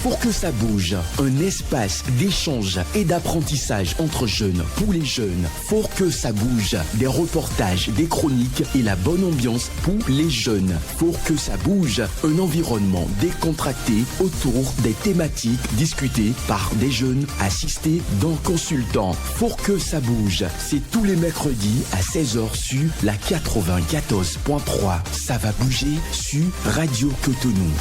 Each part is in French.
Pour que ça bouge, un espace d'échange et d'apprentissage entre jeunes, pour les jeunes. Pour que ça bouge, des reportages, des chroniques et la bonne ambiance pour les jeunes. Pour que ça bouge, un environnement décontracté autour des thématiques discutées par des jeunes assistés d'un consultant. Pour que ça bouge, c'est tous les mercredis à 16h sur la 94.3. Ça va bouger sur Radio Cotonou.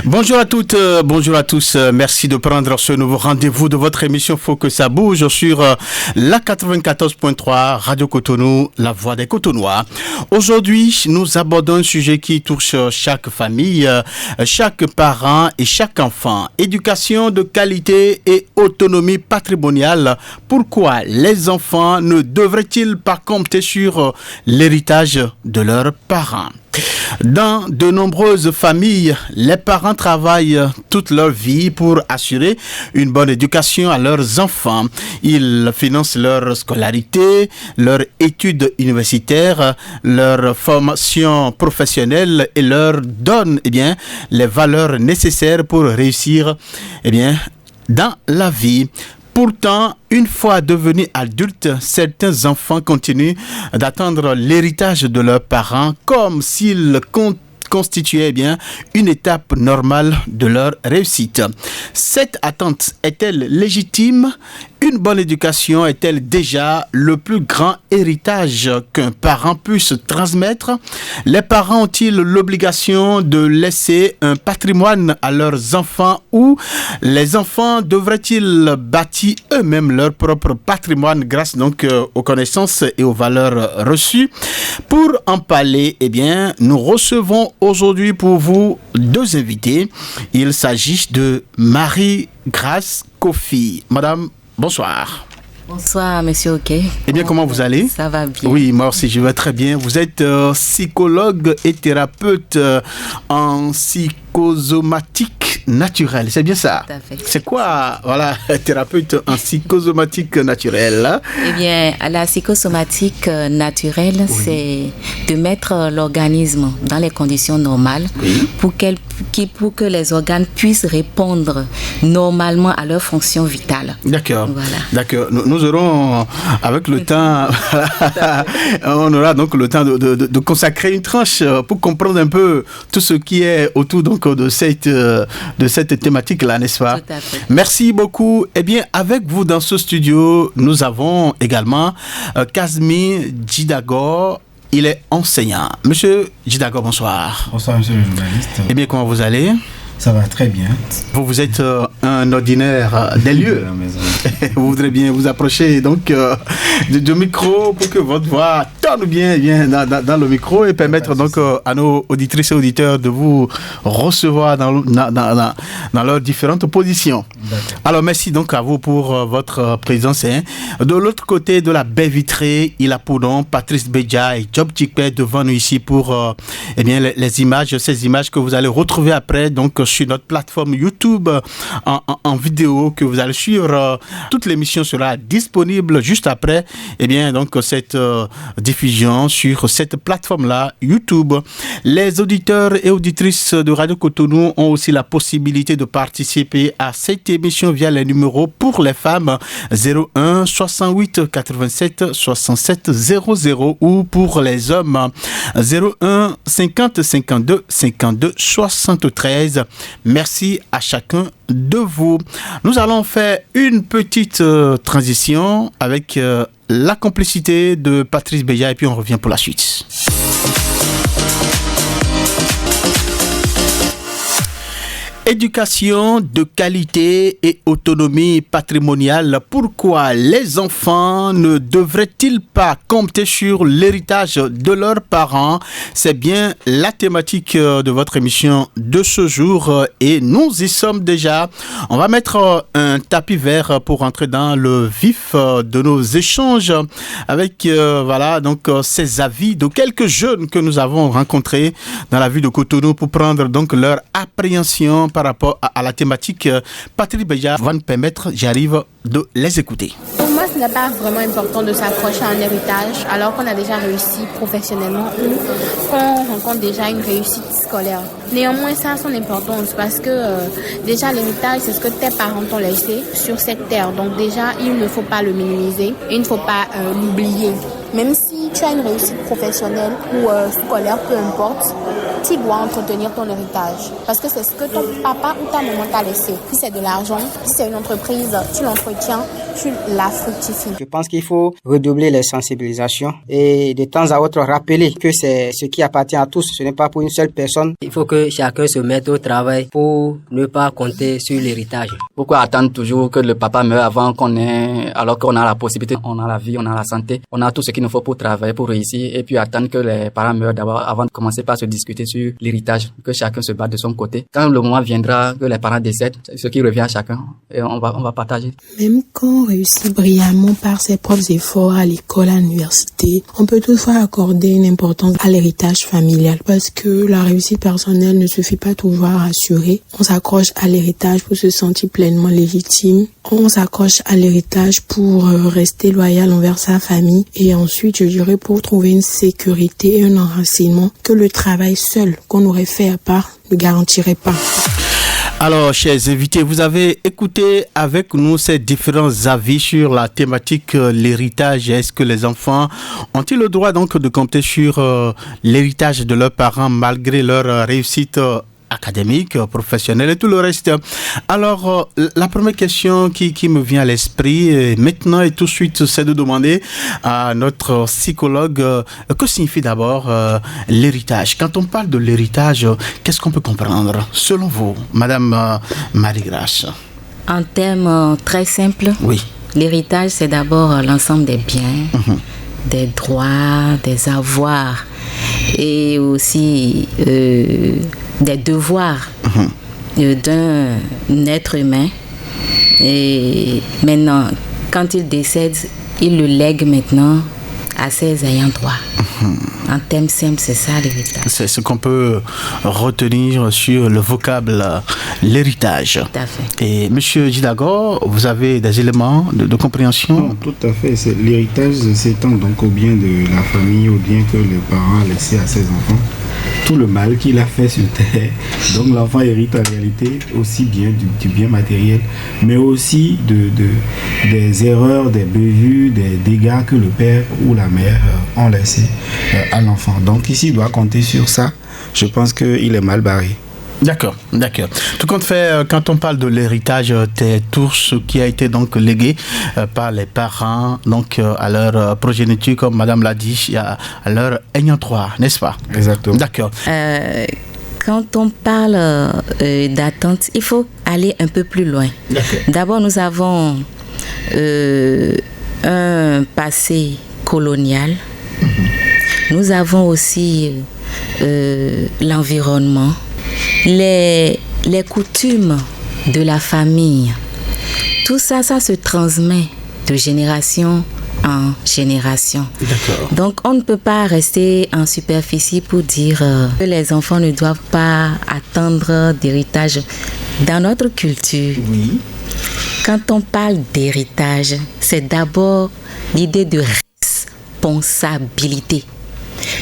Bonjour à toutes, bonjour à tous. Merci de prendre ce nouveau rendez-vous de votre émission Faut que ça bouge sur la 94.3 Radio Cotonou, la voix des Cotonois. Aujourd'hui, nous abordons un sujet qui touche chaque famille, chaque parent et chaque enfant. Éducation de qualité et autonomie patrimoniale. Pourquoi les enfants ne devraient-ils pas compter sur l'héritage de leurs parents ? Dans de nombreuses familles, les parents travaillent toute leur vie pour assurer une bonne éducation à leurs enfants. Ils financent leur scolarité, leur études universitaires, leur formation professionnelle et leur donnent les valeurs nécessaires pour réussir dans la vie. Pourtant, une fois devenus adultes, certains enfants continuent d'attendre l'héritage de leurs parents comme s'ils constituait une étape normale de leur réussite. Cette attente est-elle légitime ? Une bonne éducation est-elle déjà le plus grand héritage qu'un parent puisse transmettre ? Les parents ont-ils l'obligation de laisser un patrimoine à leurs enfants ou les enfants devraient-ils bâtir eux-mêmes leur propre patrimoine grâce aux connaissances et aux valeurs reçues ? Pour en parler, nous recevons aujourd'hui pour vous deux invités. Il s'agit de Marie-Grâce Kofi. Madame, bonsoir. Bonsoir, monsieur OK. Comment vous allez ? Ça va bien. Oui, moi aussi, je vais très bien. Vous êtes psychologue et thérapeute en psychosomatique naturelle, c'est bien ça ? Tout à fait. C'est quoi, thérapeute en psychosomatique naturelle ? La psychosomatique naturelle, c'est de mettre l'organisme dans les conditions normales pour que les organes puissent répondre normalement à leurs fonctions vitales. D'accord. Voilà. D'accord. Nous aurons, avec le temps, on aura donc le temps de consacrer une tranche pour comprendre un peu tout ce qui est autour de cette thématique-là, n'est-ce pas ? Tout à fait. Merci beaucoup. Avec vous dans ce studio, nous avons également Kazmi Djidagor. Il est enseignant. Monsieur Djidagor, bonsoir. Bonsoir, monsieur le journaliste. Comment vous allez ? Ça va très bien. Vous êtes un ordinaire des lieux. De la maison. Vous voudrez bien vous approcher du micro pour que votre voix tourne bien dans le micro et permettre à nos auditrices et auditeurs de vous recevoir dans leurs différentes positions. D'accord. Alors merci donc à vous pour votre présence. De l'autre côté de la baie vitrée, il a pour nom Patrice Bédia et Job Tchikpe devant nous ici pour les images, ces images que vous allez retrouver après sur notre plateforme YouTube en vidéo que vous allez suivre. Toute l'émission sera disponible juste après cette diffusion sur cette plateforme-là, YouTube. Les auditeurs et auditrices de Radio Cotonou ont aussi la possibilité de participer à cette émission via les numéros pour les femmes 01 68 87 67 00 ou pour les hommes 01 50 52 52 73. Merci à chacun de vous. Nous allons faire une petite transition avec la complicité de Patrice Béja et puis on revient pour la suite. Éducation de qualité et autonomie patrimoniale. Pourquoi les enfants ne devraient-ils pas compter sur l'héritage de leurs parents ? C'est bien la thématique de votre émission de ce jour et nous y sommes déjà. On va mettre un tapis vert pour entrer dans le vif de nos échanges avec ces avis de quelques jeunes que nous avons rencontrés dans la ville de Cotonou pour prendre leur appréhension par rapport à la thématique. Patrick Beja va nous permettre, j'arrive, de les écouter. Pour moi, ce n'est pas vraiment important de s'accrocher à un héritage alors qu'on a déjà réussi professionnellement ou qu'on rencontre déjà une réussite scolaire. Néanmoins, ça a son importance parce que déjà l'héritage, c'est ce que tes parents t'ont laissé sur cette terre. Donc déjà, il ne faut pas le minimiser, il ne faut pas l'oublier. Même si tu as une réussite professionnelle ou scolaire, peu importe, tu dois entretenir ton héritage. Parce que c'est ce que ton papa ou ta maman t'a laissé. Si c'est de l'argent, si c'est une entreprise, tu l'entretiens, tu la fructifies. Je pense qu'il faut redoubler les sensibilisations et de temps à autre rappeler que c'est ce qui appartient à tous, ce n'est pas pour une seule personne. Il faut que chacun se mette au travail pour ne pas compter sur l'héritage. Pourquoi attendre toujours que le papa meure avant qu'on ait, alors qu'on a la possibilité, on a la vie, on a la santé, on a tout ce qu'il nous faut pour travailler, pour réussir, et puis attendre que les parents meurent d'abord avant de commencer par se discuter sur l'héritage, que chacun se batte de son côté. Quand le moment viendra que les parents décèdent, ce qui revient à chacun, et on va partager. Même quand on réussit brillamment par ses propres efforts à l'école, à l'université, on peut toutefois accorder une importance à l'héritage familial parce que la réussite personnelle ne suffit pas toujours à rassurer. On s'accroche à l'héritage pour se sentir pleinement légitime. On s'accroche à l'héritage pour rester loyal envers sa famille et ensuite, je dirais, pour trouver une sécurité et un enracinement que le travail seul qu'on aurait fait à part ne garantirait pas. Alors, chers invités, vous avez écouté avec nous ces différents avis sur la thématique l'héritage. Est-ce que les enfants ont-ils le droit donc de compter sur l'héritage de leurs parents malgré leur réussite académique, professionnelle et tout le reste? Alors, la première question qui me vient à l'esprit maintenant et tout de suite, c'est de demander à notre psychologue que signifie d'abord l'héritage. Quand on parle de l'héritage, qu'est-ce qu'on peut comprendre selon vous, Madame Marie-Grâce? En termes très simples, oui. L'héritage, c'est d'abord l'ensemble des biens, des droits, des avoirs et aussi des devoirs d'un être humain. Et maintenant, quand il décède, il le lègue maintenant à ses ayants droit. En termes simples, c'est ça l'héritage. C'est ce qu'on peut retenir sur le vocable l'héritage. Tout à fait. Et Monsieur Jidago, vous avez des éléments de compréhension? Non, tout à fait. L'héritage s'étend donc au bien de la famille, au bien que le parent a laissé à ses enfants. Tout le mal qu'il a fait sur terre. Donc l'enfant hérite en réalité aussi bien du bien matériel, mais aussi des erreurs, des bévues, des dégâts que le père ou la mère ont laissés à l'enfant. Donc ici, il doit compter sur ça. Je pense qu'il est mal barré. D'accord. Tout compte fait, quand on parle de l'héritage, c'est tout ce qui a été donc légué par les parents, donc à leur progéniture, comme Madame l'a dit, à leur ayant droit, n'est-ce pas? Exactement. D'accord. Quand on parle d'attente, il faut aller un peu plus loin. D'accord. D'abord, nous avons un passé colonial. Nous avons aussi l'environnement. Les coutumes de la famille, tout ça se transmet de génération en génération. D'accord. Donc, on ne peut pas rester en superficie pour dire que les enfants ne doivent pas attendre d'héritage. Dans notre culture, oui. Quand on parle d'héritage, c'est d'abord l'idée de responsabilité.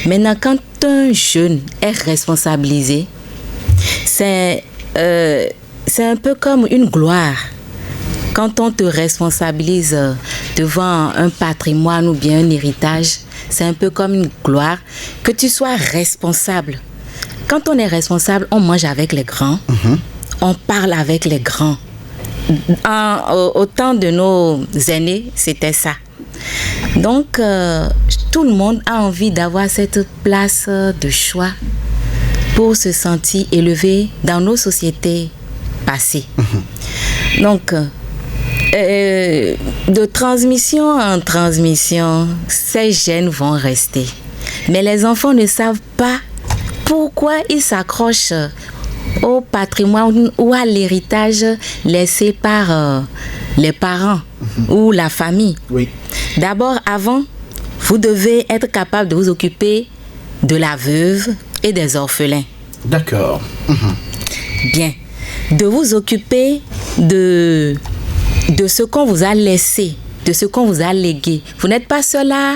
Maintenant, quand un jeune est responsabilisé, c'est un peu comme une gloire. Quand on te responsabilise devant un patrimoine ou bien un héritage, c'est un peu comme une gloire que tu sois responsable. Quand on est responsable, on mange avec les grands, on parle avec les grands. Au temps de nos aînés, c'était ça. Donc, tout le monde a envie d'avoir cette place de choix pour se sentir élevé dans nos sociétés passées. Donc, de transmission en transmission, ces gènes vont rester. Mais les enfants ne savent pas pourquoi ils s'accrochent au patrimoine ou à l'héritage laissé par les parents ou la famille. Oui. D'abord, avant, vous devez être capable de vous occuper de la veuve et des orphelins. D'accord. Bien. de vous occuper de ce qu'on vous a laissé, de ce qu'on vous a légué. Vous n'êtes pas seul à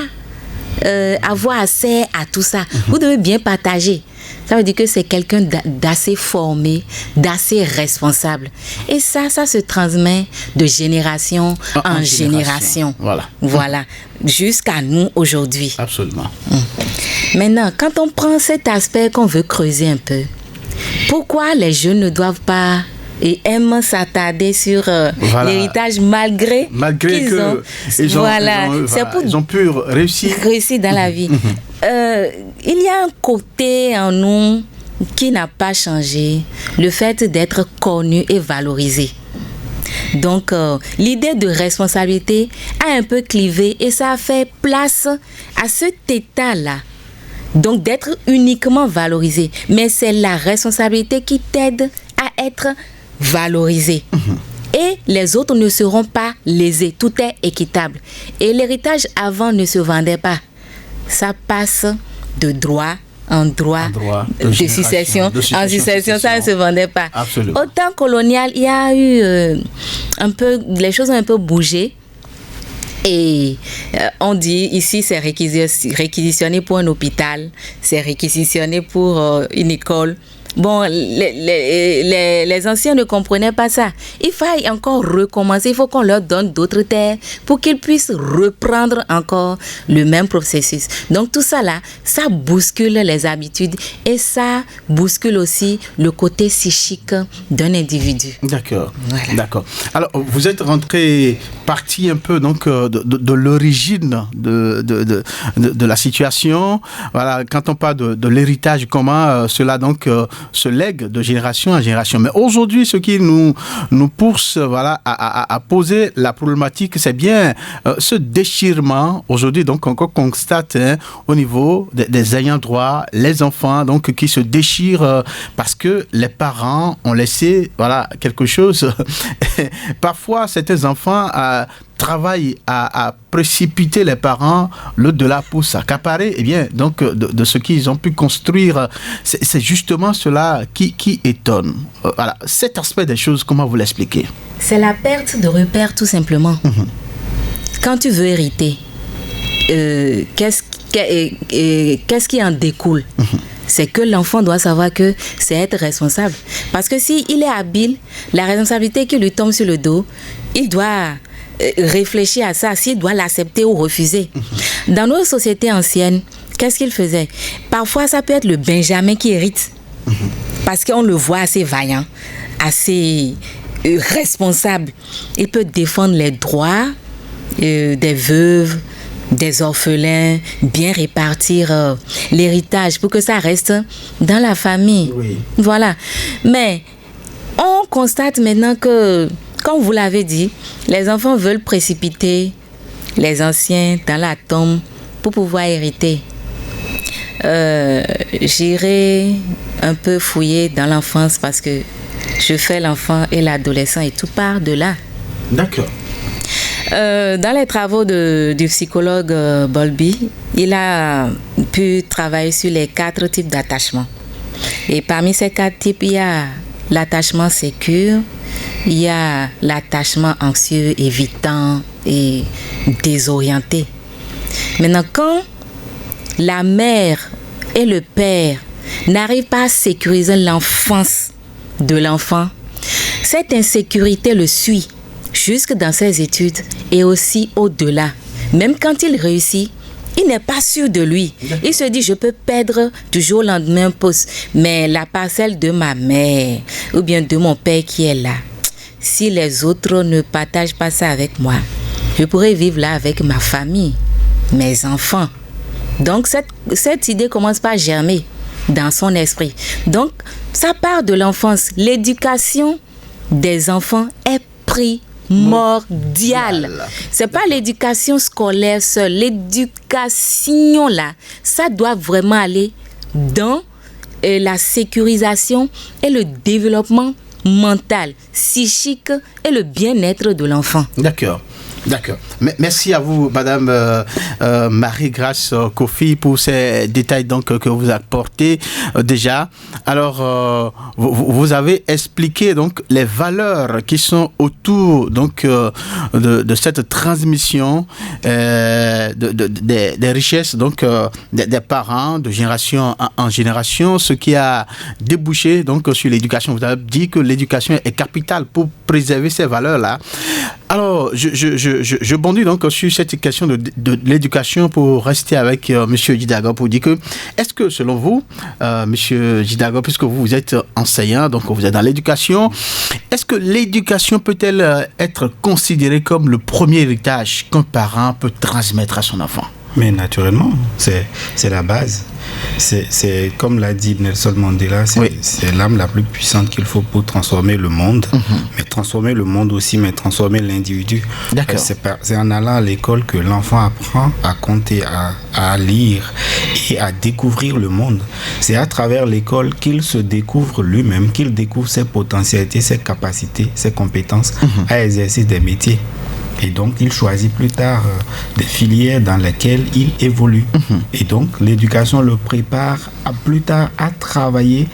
avoir accès à tout ça. Vous devez bien partager. Ça veut dire que c'est quelqu'un d'assez formé, d'assez responsable. Et ça se transmet de génération en génération. Voilà. Jusqu'à nous aujourd'hui. Absolument. Maintenant, quand on prend cet aspect qu'on veut creuser un peu, pourquoi les jeunes ne doivent pas et aiment s'attarder sur l'héritage malgré qu'ils ils ont pu réussir dans la vie. Il y a un côté en nous qui n'a pas changé, le fait d'être connu et valorisé. Donc, l'idée de responsabilité a un peu clivé et ça a fait place à cet état-là. Donc, d'être uniquement valorisé. Mais c'est la responsabilité qui t'aide à être valorisé. Et les autres ne seront pas lésés. Tout est équitable. Et l'héritage avant ne se vendait pas. Ça passe de droit en droit, de succession en succession. Ça ne se vendait pas. Absolument. Au temps colonial, il y a eu les choses ont un peu bougé. Et on dit ici c'est réquisitionné pour un hôpital, c'est réquisitionné pour une école. Bon, les anciens ne comprenaient pas ça. Il faut encore recommencer, il faut qu'on leur donne d'autres terres pour qu'ils puissent reprendre encore le même processus. Donc tout ça là, ça bouscule les habitudes et ça bouscule aussi le côté psychique d'un individu. D'accord. Voilà. D'accord. Alors, vous êtes parti un peu donc de l'origine de la situation. Voilà, quand on parle de l'héritage commun, cela donc se lègue de génération en génération. Mais aujourd'hui, ce qui nous pousse à poser la problématique, c'est bien ce déchirement aujourd'hui donc qu'on constate au niveau des ayants droit, les enfants donc qui se déchirent parce que les parents ont laissé quelque chose. Parfois, certains enfants travaillent à précipiter les parents l'au-delà pour s'accaparer donc de ce qu'ils ont pu construire. C'est justement cela qui étonne. Voilà, cet aspect des choses, comment vous l'expliquez? C'est la perte de repères tout simplement. Quand tu veux hériter, qu'est-ce qui en découle? C'est que l'enfant doit savoir que c'est être responsable. Parce que s'il est habile, la responsabilité qui lui tombe sur le dos, il doit réfléchir à ça, s'il doit l'accepter ou refuser. Dans nos sociétés anciennes, qu'est-ce qu'il faisait? Parfois, ça peut être le Benjamin qui hérite. Parce qu'on le voit assez vaillant, assez responsable. Il peut défendre les droits des veuves, des orphelins, bien répartir l'héritage pour que ça reste dans la famille. Oui. Voilà. Mais on constate maintenant que, comme vous l'avez dit, les enfants veulent précipiter les anciens dans la tombe pour pouvoir hériter. J'irai un peu fouiller dans l'enfance parce que je fais l'enfant et l'adolescent et tout part de là. D'accord. Dans les travaux du psychologue Bowlby, il a pu travailler sur les 4 types d'attachement. Et parmi ces 4 types, il y a l'attachement sécure, il y a l'attachement anxieux, évitant et désorienté. Maintenant, quand la mère et le père n'arrivent pas à sécuriser l'enfance de l'enfant, cette insécurité le suit jusque dans ses études et aussi au-delà. Même quand il réussit, il n'est pas sûr de lui. Il se dit, je peux perdre du jour au lendemain un poste, mais la parcelle de ma mère ou bien de mon père qui est là, si les autres ne partagent pas ça avec moi, je pourrais vivre là avec ma famille, mes enfants. Donc cette idée commence par germer dans son esprit. Donc ça part de l'enfance. L'éducation des enfants est primordiale. C'est pas l'éducation scolaire seule. L'éducation là, ça doit vraiment aller dans la sécurisation et le développement mental, psychique et le bien-être de l'enfant. D'accord. D'accord. Merci à vous, Madame Marie-Grâce Kofi, pour ces détails donc que vous apportez déjà. Alors, vous avez expliqué donc les valeurs qui sont autour donc de cette transmission des richesses donc des parents de génération en génération, ce qui a débouché donc sur l'éducation. Vous avez dit que l'éducation est capitale pour préserver ces valeurs-là. Alors, je bondis donc sur cette question de l'éducation pour rester avec Monsieur Jidago pour dire que, est-ce que selon vous, Monsieur Jidago, puisque vous êtes enseignant, donc vous êtes dans l'éducation, est-ce que l'éducation peut-elle être considérée comme le premier héritage qu'un parent peut transmettre à son enfant? Mais naturellement, c'est la base. C'est comme l'a dit Nelson Mandela, c'est l'âme la plus puissante qu'il faut pour transformer le monde. Mais transformer le monde aussi, mais transformer l'individu. C'est en allant à l'école que l'enfant apprend à compter, à lire et à découvrir le monde. C'est à travers l'école qu'il se découvre lui-même, qu'il découvre ses potentialités, ses capacités, ses compétences à exercer des métiers. Et donc, il choisit plus tard des filières dans lesquelles il évolue. Et donc, l'éducation le prépare plus tard à travailler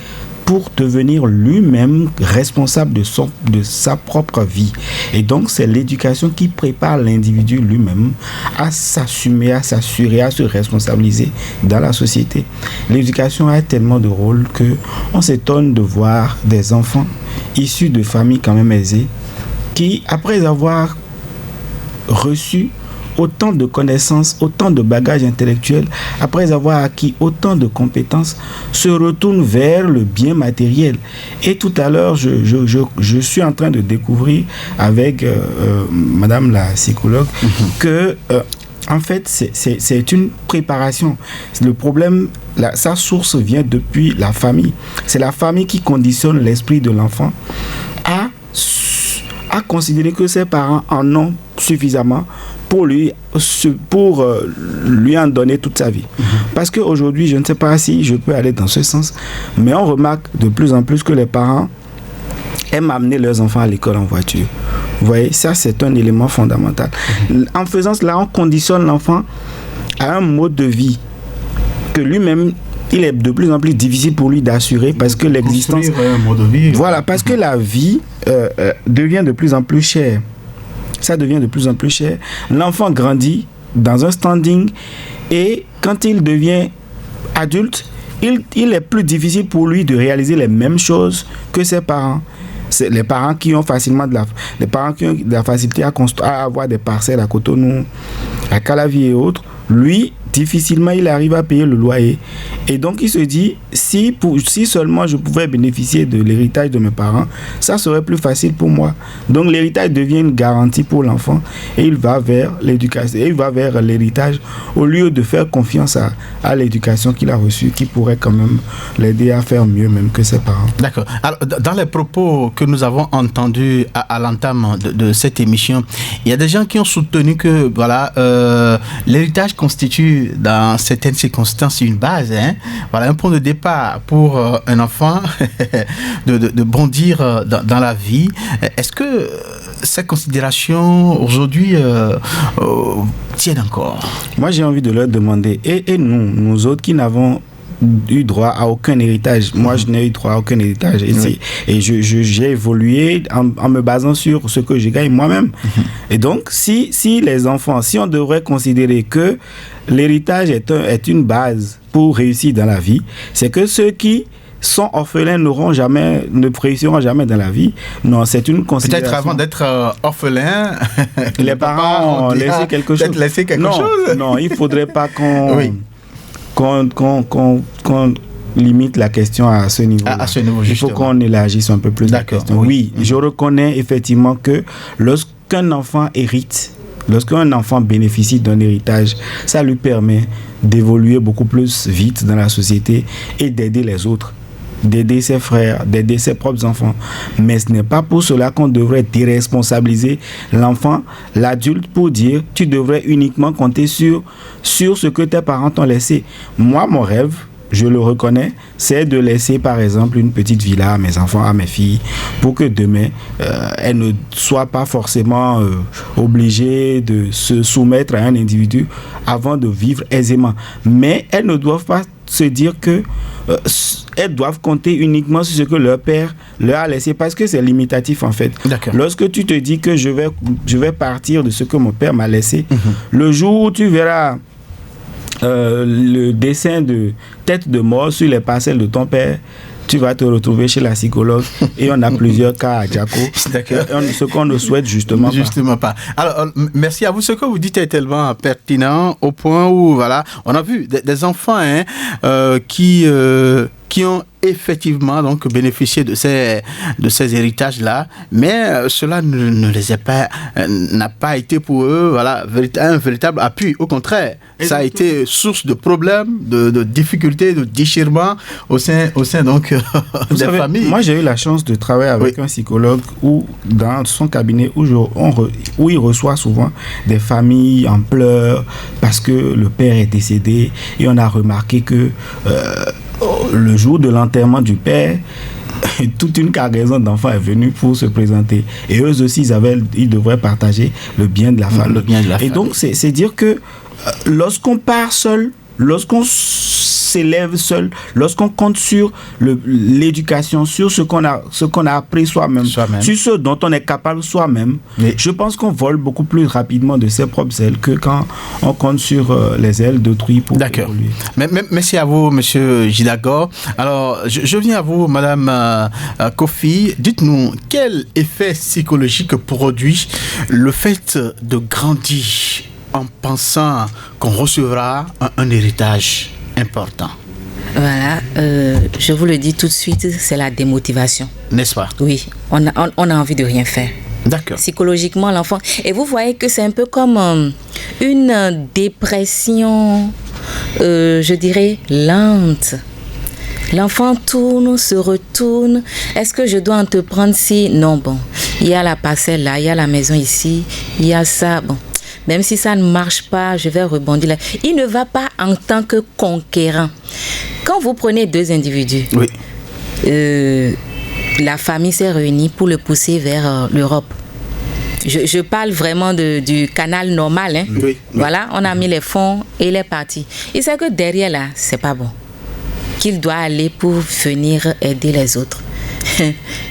pour devenir lui-même responsable de sa propre vie. Et donc, c'est l'éducation qui prépare l'individu lui-même à s'assumer, à s'assurer, à se responsabiliser dans la société. L'éducation a tellement de rôles qu'on s'étonne de voir des enfants issus de familles quand même aisées qui, après avoir reçu autant de connaissances, autant de bagages intellectuels, après avoir acquis autant de compétences, se retournent vers le bien matériel. Et tout à l'heure, je suis en train de découvrir avec Madame la psychologue que en fait, c'est une préparation. Le problème, sa source vient depuis la famille. C'est la famille qui conditionne l'esprit de l'enfant à considérer que ses parents en ont suffisamment pour lui en donner toute sa vie. Parce qu'aujourd'hui, je ne sais pas si je peux aller dans ce sens, mais on remarque de plus en plus que les parents aiment amener leurs enfants à l'école en voiture. Vous voyez, ça c'est un élément fondamental. En faisant cela, on conditionne l'enfant à un mode de vie que lui-même, il est de plus en plus difficile pour lui d'assurer parce que l'existence... un mode de vie. Voilà, parce que la vie devient de plus en plus chère. Ça devient de plus en plus cher. L'enfant grandit dans un standing et quand il devient adulte, il est plus difficile pour lui de réaliser les mêmes choses que ses parents. C'est les parents qui ont facilement de la facilité à avoir des parcelles à Cotonou, à Calavi et autres. Lui, difficilement il arrive à payer le loyer. Et donc il se dit, si seulement je pouvais bénéficier de l'héritage de mes parents, ça serait plus facile pour moi. Donc l'héritage devient une garantie pour l'enfant et il va vers l'éducation, et il va vers l'héritage au lieu de faire confiance à l'éducation qu'il a reçue, qui pourrait quand même l'aider à faire mieux même que ses parents. D'accord. Alors, dans les propos que nous avons entendus à l'entame de cette émission, il y a des gens qui ont soutenu que voilà, l'héritage constitue dans certaines circonstances une base, voilà, un point de départ pour un enfant de bondir dans la vie. Est-ce que ces considérations aujourd'hui tiennent encore? Moi j'ai envie de leur demander, et nous autres qui n'avons eu droit à aucun héritage. Moi, je n'ai eu droit à aucun héritage. Et j'ai évolué en me basant sur ce que je gagne moi-même. Et donc, si les enfants, si on devrait considérer que l'héritage est une base pour réussir dans la vie, c'est que ceux qui sont orphelins ne réussiront jamais dans la vie. Non, c'est une considération. Peut-être avant d'être orphelin, les parents ont laissé quelque chose. Non, il ne faudrait pas qu'on limite la question à ce niveau. Il faut qu'on élargisse un peu plus la question. Oui, je reconnais effectivement que lorsqu'un enfant hérite, lorsqu'un enfant bénéficie d'un héritage, ça lui permet d'évoluer beaucoup plus vite dans la société et d'aider les autres, d'aider ses frères, d'aider ses propres enfants. Mais ce n'est pas pour cela qu'on devrait déresponsabiliser l'enfant, l'adulte, pour dire tu devrais uniquement compter sur ce que tes parents t'ont laissé. Moi, mon rêve, je le reconnais, c'est de laisser par exemple une petite villa à mes enfants, à mes filles, pour que demain, elles ne soient pas forcément obligées de se soumettre à un individu avant de vivre aisément. Mais elles ne doivent pas se dire que elles doivent compter uniquement sur ce que leur père leur a laissé, parce que c'est limitatif en fait. D'accord. Lorsque tu te dis que je vais partir de ce que mon père m'a laissé, le jour où tu verras le dessin de tête de mort sur les parcelles de ton père, tu vas te retrouver chez la psychologue et on a plusieurs cas à Djako. Ce qu'on ne souhaite justement pas. Alors, merci à vous. Ce que vous dites est tellement pertinent au point où, voilà, on a vu des enfants qui ont effectivement donc bénéficié de ces héritages-là, mais cela n'a pas été pour eux, voilà, un véritable appui. Au contraire, ça a été source de problèmes, de difficultés, de déchirements au sein donc des familles. Moi, j'ai eu la chance de travailler avec un psychologue dans son cabinet où il reçoit souvent des familles en pleurs parce que le père est décédé, et on a remarqué que le jour de l'enterrement du père, toute une cargaison d'enfants est venue pour se présenter. Et eux aussi, ils devraient partager le bien de la famille. Et donc, c'est dire que lorsqu'on part seul, lorsqu'on s'élève seul, lorsqu'on compte sur l'éducation, sur ce qu'on a appris soi-même, sur ce dont on est capable soi-même, je pense qu'on vole beaucoup plus rapidement de ses propres ailes que quand on compte sur les ailes d'autrui pour évoluer. Merci à vous, monsieur Jidagor. Alors, je viens à vous, madame Kofi. Dites-nous, quel effet psychologique produit le fait de grandir en pensant qu'on recevra un héritage important? Voilà, je vous le dis tout de suite, c'est la démotivation. N'est-ce pas? Oui, on a envie de rien faire. D'accord. Psychologiquement, l'enfant... Et vous voyez que c'est un peu comme une dépression, je dirais, lente. L'enfant tourne, se retourne. Est-ce que je dois entreprendre si... Non, bon, il y a la parcelle là, il y a la maison ici, il y a ça, bon... Même si ça ne marche pas, je vais rebondir là. Il ne va pas en tant que conquérant. Quand vous prenez deux individus, la famille s'est réunie pour le pousser vers l'Europe. Je parle vraiment du canal normal. Hein. Voilà, on a mis les fonds et il est parti. Il sait que derrière là, c'est pas bon. Qu'il doit aller pour venir aider les autres.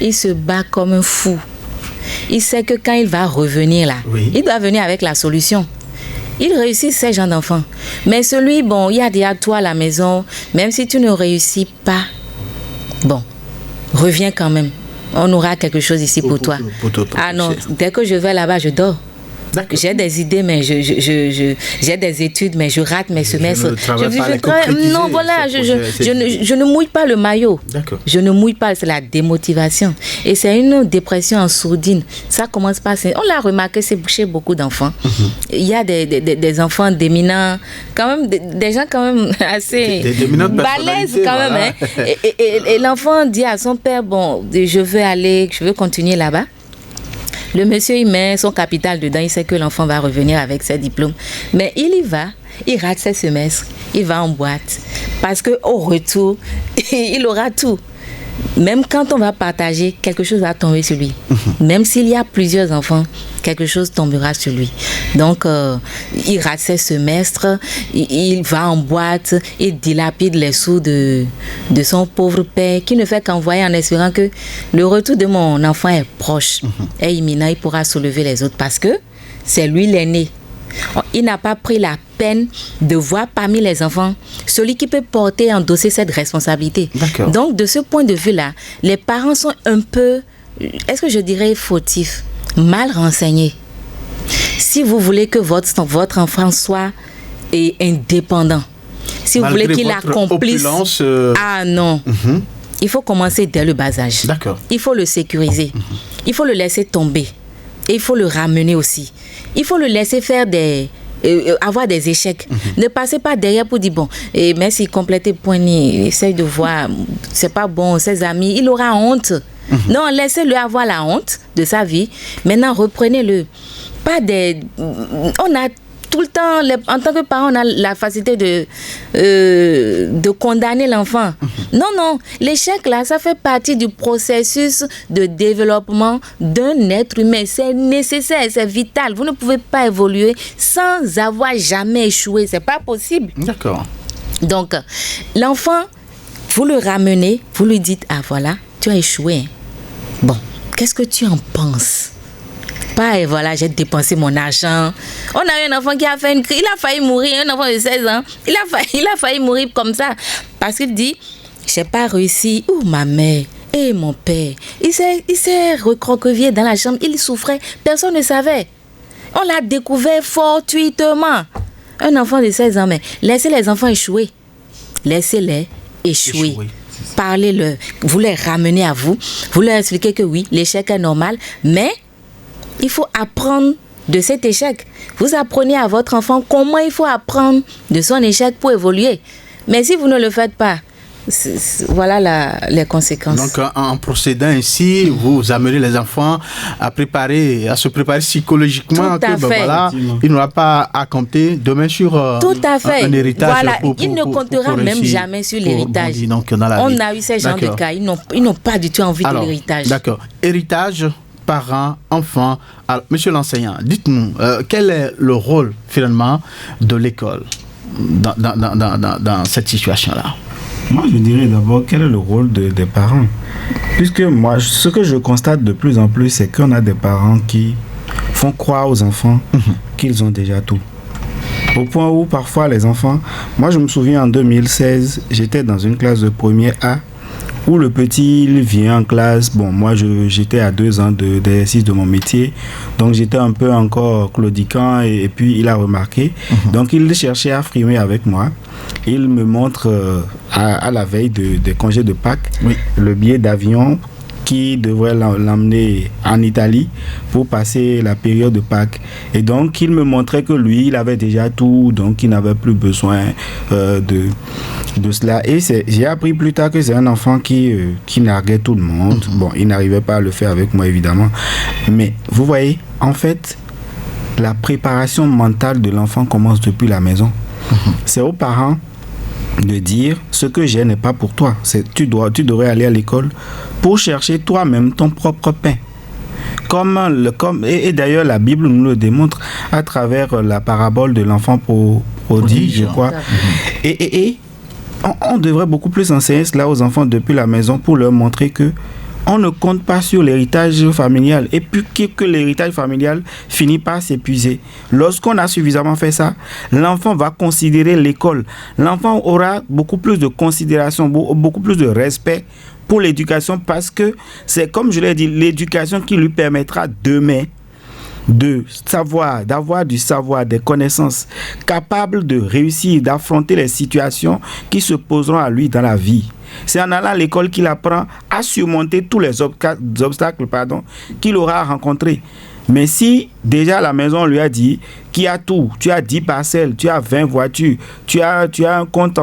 Il se bat comme un fou. Il sait que quand il va revenir là, il doit venir avec la solution. Il réussit ces gens d'enfants. Mais celui, bon, il y a déjà toi à la maison, même si tu ne réussis pas, bon, reviens quand même. On aura quelque chose ici pour toi. Ah non, dès que je vais là-bas, je dors. J'ai des idées, mais j'ai des études, mais je rate mes semestres. Non, voilà, je ne mouille pas le maillot. D'accord. Je ne mouille pas, c'est la démotivation. Et c'est une dépression en sourdine. Ça commence par... On l'a remarqué, c'est chez beaucoup d'enfants. Il y a des enfants d'éminents, quand même, des gens quand même assez balèzes quand même. Hein. Et l'enfant dit à son père, bon, je veux continuer là-bas. Le monsieur, il met son capital dedans, il sait que l'enfant va revenir avec ses diplômes. Mais il y va, il rate ses semestres, il va en boîte. Parce qu'au retour, il aura tout. Même quand on va partager, quelque chose va tomber sur lui. Même s'il y a plusieurs enfants, quelque chose tombera sur lui. Donc, il rate ses semestres, il va en boîte, il dilapide les sous de son pauvre père, qui ne fait qu'envoyer en espérant que le retour de mon enfant est proche, est imminent, il pourra soulever les autres parce que c'est lui l'aîné. Il n'a pas pris la peine de voir parmi les enfants celui qui peut porter et endosser cette responsabilité. D'accord. Donc, de ce point de vue-là, les parents sont un peu, est-ce que je dirais fautifs, mal renseignés. Si vous voulez que votre enfant soit indépendant, si vous voulez qu'il accomplisse... Ah non, il faut commencer dès le bas âge. D'accord. Il faut le sécuriser. Il faut le laisser tomber. Et il faut le ramener aussi. Il faut le laisser faire avoir des échecs. Ne passez pas derrière pour dire bon, merci, complétez point, essaye de voir, c'est pas bon, ses amis, il aura honte. Non, laissez-le avoir la honte de sa vie. Maintenant, reprenez-le. On a tout le temps, en tant que parent, on a la facilité de condamner l'enfant. Non, l'échec là, ça fait partie du processus de développement d'un être humain. C'est nécessaire, c'est vital. Vous ne pouvez pas évoluer sans avoir jamais échoué. C'est pas possible. D'accord. Donc, l'enfant, vous le ramenez, vous lui dites, ah voilà, tu as échoué. Bon, qu'est-ce que tu en penses? Pas, et voilà, j'ai dépensé mon argent. On a eu un enfant qui a fait une crise, il a failli mourir, un enfant de 16 ans, il a failli mourir comme ça. Parce qu'il dit, j'ai pas réussi. Ouh, ma mère et mon père, il s'est recroquevillé dans la chambre, il souffrait, personne ne savait. On l'a découvert fortuitement. Un enfant de 16 ans, mais laissez les enfants échouer. Laissez-les échouer. Parlez-leur, vous les ramenez à vous, vous leur expliquez que oui, l'échec est normal, mais il faut apprendre de cet échec. Vous apprenez à votre enfant comment il faut apprendre de son échec pour évoluer. Mais si vous ne le faites pas, voilà les conséquences. Donc, en procédant ainsi, vous amenez les enfants à se préparer psychologiquement que voilà, il n'aura pas à compter demain sur un héritage. Voilà, il ne comptera même jamais sur l'héritage. On a eu ces genres de cas, ils n'ont pas du tout envie de l'héritage. D'accord. Héritage, parents, enfants. Alors, monsieur l'enseignant, dites-nous, quel est le rôle finalement de l'école dans cette situation-là? Moi, je dirais d'abord quel est le rôle des parents. Puisque moi, ce que je constate de plus en plus, c'est qu'on a des parents qui font croire aux enfants qu'ils ont déjà tout. Au point où parfois les enfants... Moi, je me souviens en 2016, j'étais dans une classe de première A où le petit, il vient en classe. Bon, moi, j'étais à 2 ans d'exercice de mon métier. Donc, j'étais un peu encore claudiquant et puis il a remarqué. Donc, il cherchait à frimer avec moi. Il me montre à la veille des congés de Pâques le billet d'avion qui devrait l'emmener en Italie pour passer la période de Pâques. Et donc, il me montrait que lui, il avait déjà tout, donc il n'avait plus besoin de cela. Et j'ai appris plus tard que c'est un enfant qui narguait tout le monde. Bon, il n'arrivait pas à le faire avec moi, évidemment. Mais vous voyez, en fait, la préparation mentale de l'enfant commence depuis la maison. C'est aux parents de dire ce que j'ai n'est pas pour toi. Tu devrais aller à l'école pour chercher toi-même ton propre pain. Et d'ailleurs, la Bible nous le démontre à travers la parabole de l'enfant prodige, je crois. Et on devrait beaucoup plus enseigner cela aux enfants depuis la maison pour leur montrer que on ne compte pas sur l'héritage familial et puis que l'héritage familial finit par s'épuiser. Lorsqu'on a suffisamment fait ça, l'enfant va considérer l'école. L'enfant aura beaucoup plus de considération, beaucoup plus de respect pour l'éducation parce que c'est, comme je l'ai dit, l'éducation qui lui permettra demain d'avoir du savoir, des connaissances, capable de réussir, d'affronter les situations qui se poseront à lui dans la vie. C'est en allant à l'école qu'il apprend à surmonter tous les obstacles qu'il aura rencontrés. Mais si déjà à la maison on lui a dit qu'il y a tout, tu as 10 parcelles, tu as 20 voitures, tu as un compte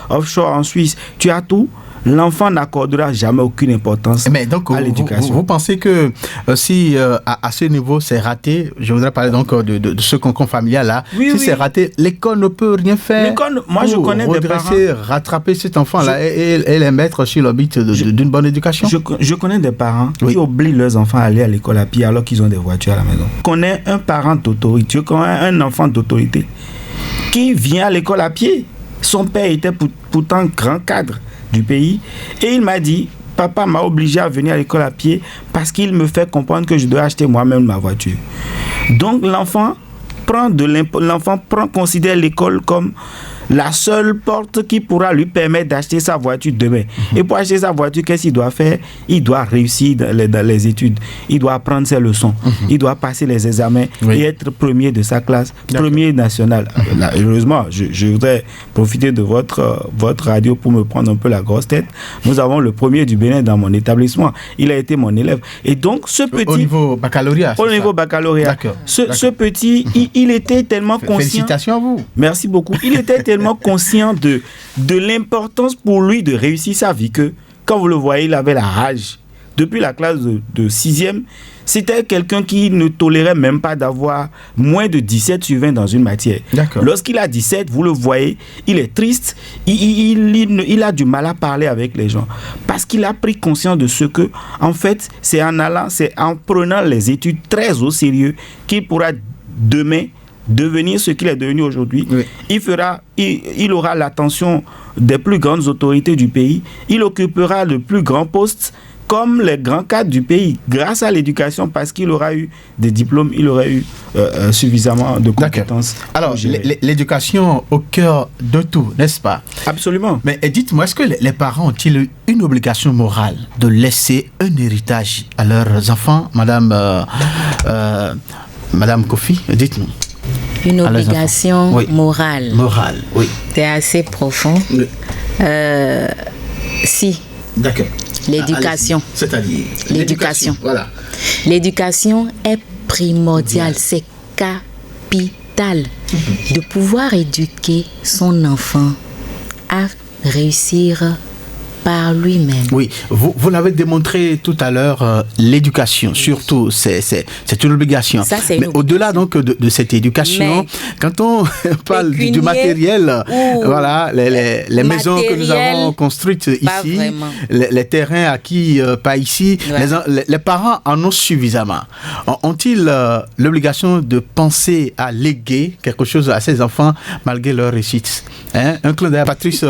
offshore en Suisse, tu as tout, l'enfant n'accordera jamais aucune importance à l'éducation. Vous pensez que si à ce niveau c'est raté, je voudrais parler donc de ce concours familial là, c'est raté, l'école ne peut rien faire moi je connais des parents, rattraper cet enfant là et les mettre sur l'orbite d'une bonne éducation. Je connais des parents qui obligent leurs enfants à aller à l'école à pied alors qu'ils ont des voitures à la maison. Je connais un parent d'autorité, je connais un enfant d'autorité qui vient à l'école à pied. Son père était pourtant grand cadre du pays et il m'a dit, papa m'a obligé à venir à l'école à pied parce qu'il me fait comprendre que je dois acheter moi-même ma voiture. Donc l'enfant considère l'école comme la seule porte qui pourra lui permettre d'acheter sa voiture demain. Et pour acheter sa voiture, qu'est-ce qu'il doit faire? Il doit réussir dans les études. Il doit apprendre ses leçons. Il doit passer les examens et être premier de sa classe, premier national. Là, heureusement, je voudrais profiter de votre radio pour me prendre un peu la grosse tête. Nous avons le premier du Bénin dans mon établissement. Il a été mon élève. Et donc, ce petit... Au niveau baccalauréat. Ce petit, il était tellement conscient... Félicitations à vous. Merci beaucoup. Il était tellement conscient de l'importance pour lui de réussir sa vie que quand vous le voyez, il avait la rage depuis la classe de 6e, c'était quelqu'un qui ne tolérait même pas d'avoir moins de 17 sur 20 dans une matière. D'accord. Lorsqu'il a 17, vous le voyez, il est triste, il a du mal à parler avec les gens. Parce qu'il a pris conscience de ce que, en fait, c'est en prenant les études très au sérieux qu'il pourra demain devenir ce qu'il est devenu aujourd'hui. Oui. Il aura l'attention des plus grandes autorités du pays. Il occupera le plus grand poste comme les grands cadres du pays, grâce à l'éducation, parce qu'il aura eu des diplômes, il aura eu suffisamment de compétences. Alors, l'éducation au cœur de tout, n'est-ce pas? Absolument. Mais dites-moi, est-ce que les parents ont-ils une obligation morale de laisser un héritage à leurs enfants? Madame Kofi, dites-nous. Une obligation morale. Morale, oui. C'est assez profond. Oui. Si. D'accord. L'éducation. C'est-à-dire l'éducation. Voilà. L'éducation est primordiale, c'est capital de pouvoir éduquer son enfant à réussir par lui-même. Oui, vous l'avez démontré tout à l'heure, l'éducation, surtout, c'est une obligation. Ça, c'est mais au-delà donc de cette éducation, quand on parle du matériel, voilà, les maisons que nous avons construites ici, les terrains acquis pas ici, les parents en ont suffisamment. Ont-ils l'obligation de penser à léguer quelque chose à ses enfants malgré leur réussite? Un clin d'œil à Patrice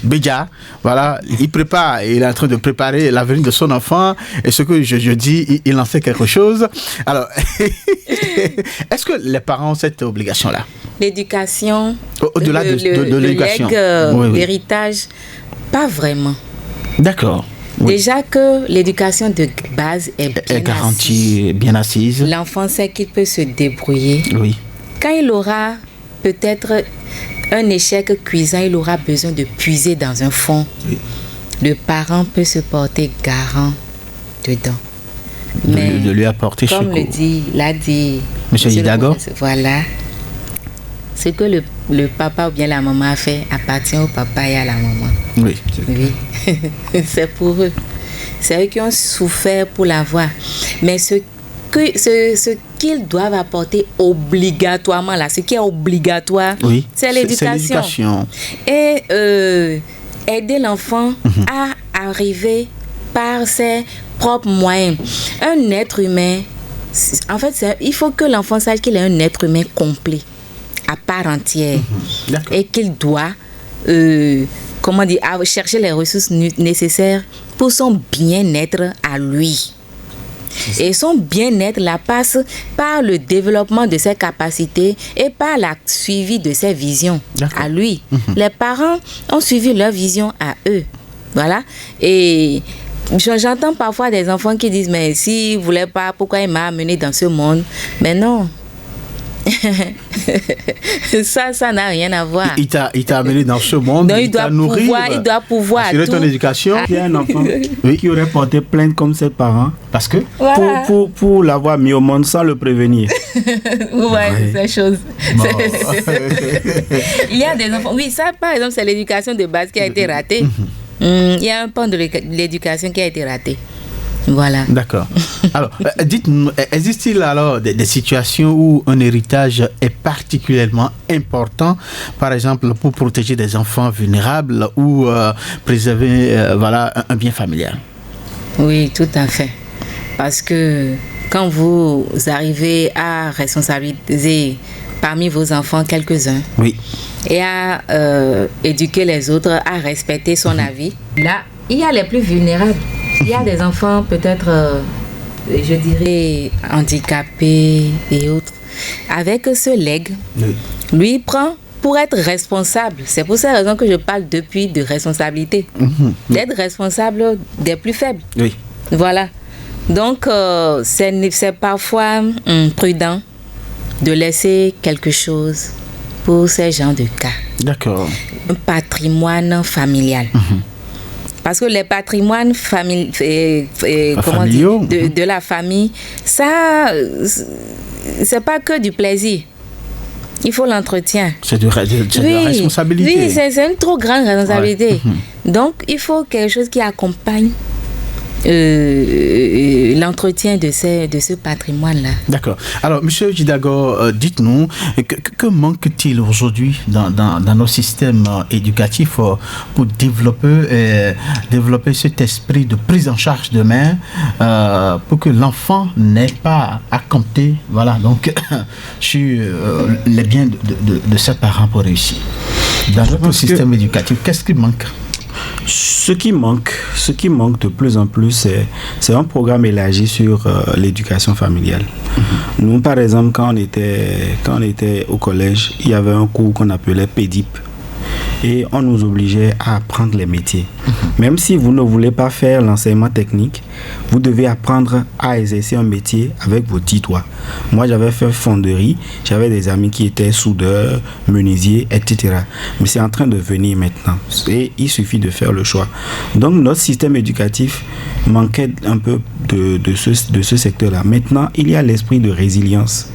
Béja, voilà, il est en train de préparer l'avenir de son enfant, et ce que je dis, il en sait quelque chose. Alors, est-ce que les parents ont cette obligation-là? L'éducation, au-delà de l'éducation, l'héritage, pas vraiment. D'accord. Oui. Déjà que l'éducation de base est garantie, bien assise. L'enfant sait qu'il peut se débrouiller. Oui. Quand il aura peut-être un échec cuisant, il aura besoin de puiser dans un fond. Oui. Le parent peut se porter garant dedans. Mais de lui apporter comme l'a dit Monsieur Hidalgo. Voilà. Ce que le papa ou bien la maman a fait appartient au papa et à la maman. Oui. Oui. C'est pour eux. C'est eux qui ont souffert pour l'avoir. Mais ce qu'ils doivent apporter obligatoirement, là, ce qui est obligatoire, oui, c'est l'éducation. Et aider l'enfant à arriver par ses propres moyens. Un être humain, en fait, il faut que l'enfant sache qu'il est un être humain complet, à part entière, et qu'il doit chercher les ressources nécessaires pour son bien-être à lui. Et son bien-être la passe par le développement de ses capacités et par la suivi de ses visions à lui. Les parents ont suivi leur vision à eux. Voilà. Et j'entends parfois des enfants qui disent, mais s'il ne voulait pas, pourquoi il m'a amené dans ce monde? Mais non. ça n'a rien à voir. Il t'a amené dans ce monde. Donc, il doit pouvoir assurer ton éducation. Il y a un enfant qui aurait porté plainte comme ses parents parce que pour l'avoir mis au monde sans le prévenir. C'est chose. Bon. Il y a des enfants. Oui, ça par exemple c'est l'éducation de base qui a été ratée. Il y a un pan de l'éducation qui a été raté. Voilà. D'accord. Alors, dites-nous, existe-t-il alors des situations où un héritage est particulièrement important, par exemple pour protéger des enfants vulnérables ou préserver un bien familial? Oui, tout à fait. Parce que quand vous arrivez à responsabiliser parmi vos enfants quelques-uns, oui, et à éduquer les autres, à respecter son avis, là, il y a les plus vulnérables. Il y a des enfants peut-être, je dirais, handicapés et autres. Avec ce legs, lui prend pour être responsable. C'est pour cette raison que je parle depuis de responsabilité. D'être responsable des plus faibles. Oui. Voilà. Donc, c'est parfois prudent de laisser quelque chose pour ces genres de cas. D'accord. Un patrimoine familial. Parce que les patrimoines familiaux de la famille, ça, c'est pas que du plaisir. Il faut l'entretien. C'est de la responsabilité. Oui, c'est une trop grande responsabilité. Donc, il faut quelque chose qui accompagne l'entretien de ce patrimoine-là. D'accord. Alors, Monsieur Jidago, dites-nous, que manque-t-il aujourd'hui dans nos systèmes éducatifs pour développer cet esprit de prise en charge de main pour que l'enfant n'ait pas à compter, voilà, donc, sur les biens de ses parents pour réussir. Dans notre système éducatif, qu'est-ce qui manque? Ce qui manque de plus en plus, c'est un programme élargi sur l'éducation familiale. Nous, par exemple, quand on était au collège, il y avait un cours qu'on appelait PEDIP. Et on nous obligeait à apprendre les métiers. Même si vous ne voulez pas faire l'enseignement technique, vous devez apprendre à exercer un métier avec vos 10 doigts. Moi, j'avais fait fonderie, j'avais des amis qui étaient soudeurs, menuisiers, etc. Mais c'est en train de venir maintenant. Et il suffit de faire le choix. Donc, notre système éducatif manquait un peu de ce secteur-là. Maintenant, il y a l'esprit de résilience.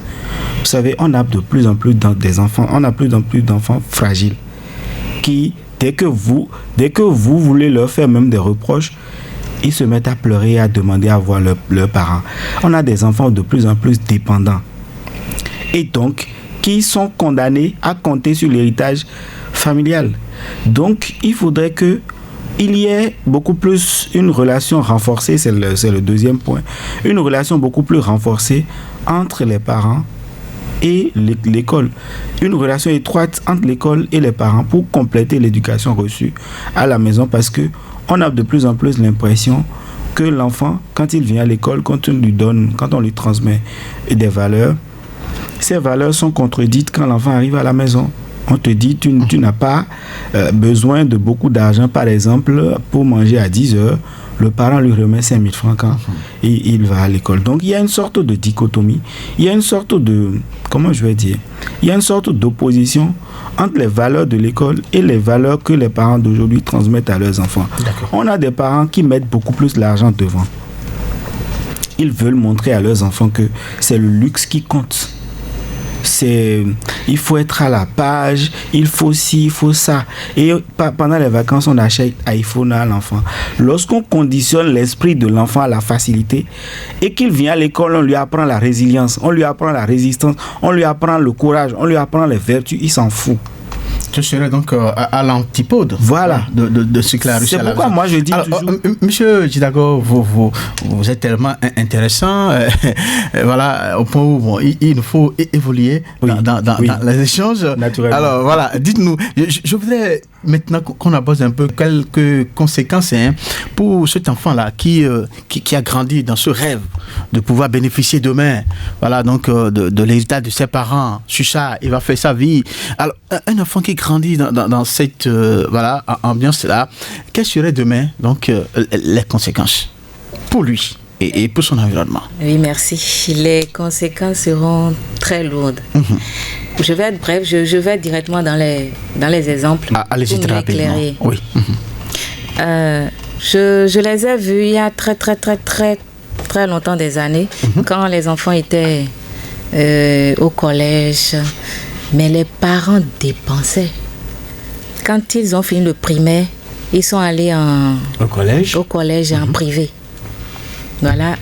Vous savez, on a de plus en plus d'enfants fragiles qui, dès que vous voulez leur faire même des reproches, ils se mettent à pleurer et à demander à voir leurs parents. On a des enfants de plus en plus dépendants et donc qui sont condamnés à compter sur l'héritage familial. Donc il faudrait qu'il y ait beaucoup plus une relation renforcée, c'est le deuxième point, une relation beaucoup plus renforcée entre les parents et l'école. Une relation étroite entre l'école et les parents pour compléter l'éducation reçue à la maison, parce que on a de plus en plus l'impression que l'enfant, quand il vient à l'école, quand on lui transmet des valeurs, ces valeurs sont contredites quand l'enfant arrive à la maison. On te dit, tu n'as pas besoin de beaucoup d'argent, par exemple, pour manger à 10 heures. Le parent lui remet 5 000 francs quand il va à l'école. Donc, il y a une sorte de dichotomie. Il y a une sorte de... Comment je vais dire? Il y a une sorte d'opposition entre les valeurs de l'école et les valeurs que les parents d'aujourd'hui transmettent à leurs enfants. D'accord. On a des parents qui mettent beaucoup plus l'argent devant. Ils veulent montrer à leurs enfants que c'est le luxe qui compte. Il faut être à la page, il faut ci, il faut ça. Et pendant les vacances, on achète iPhone à l'enfant. Lorsqu'on conditionne l'esprit de l'enfant à la facilité et qu'il vient à l'école, on lui apprend la résilience, on lui apprend la résistance, on lui apprend le courage, on lui apprend les vertus, il s'en fout. Ce serait donc à l'antipode, voilà, de ce qu'il a réussi à la maison. C'est pourquoi moi je dis toujours... Monsieur Jidago, vous êtes tellement intéressant, voilà, au point où il nous faut évoluer dans les échanges. Naturellement. Alors voilà, dites-nous, je voudrais maintenant qu'on aborde un peu quelques conséquences pour cet enfant-là qui a grandi dans ce rêve de pouvoir bénéficier demain, voilà, donc de l'héritage de ses parents. Sur ça, il va faire sa vie. Alors, un enfant qui grandit dans cette ambiance-là, quelles seraient demain donc les conséquences pour lui et pour son environnement? Oui, merci. Les conséquences seront très lourdes. Je vais être bref, je vais directement dans les exemples. Allez-y très rapidement. Oui. Je les ai vus il y a très très très très très longtemps, des années, quand les enfants étaient au collège, mais les parents dépensaient. Quand ils ont fini le primaire, ils sont allés au collège en privé. Voilà,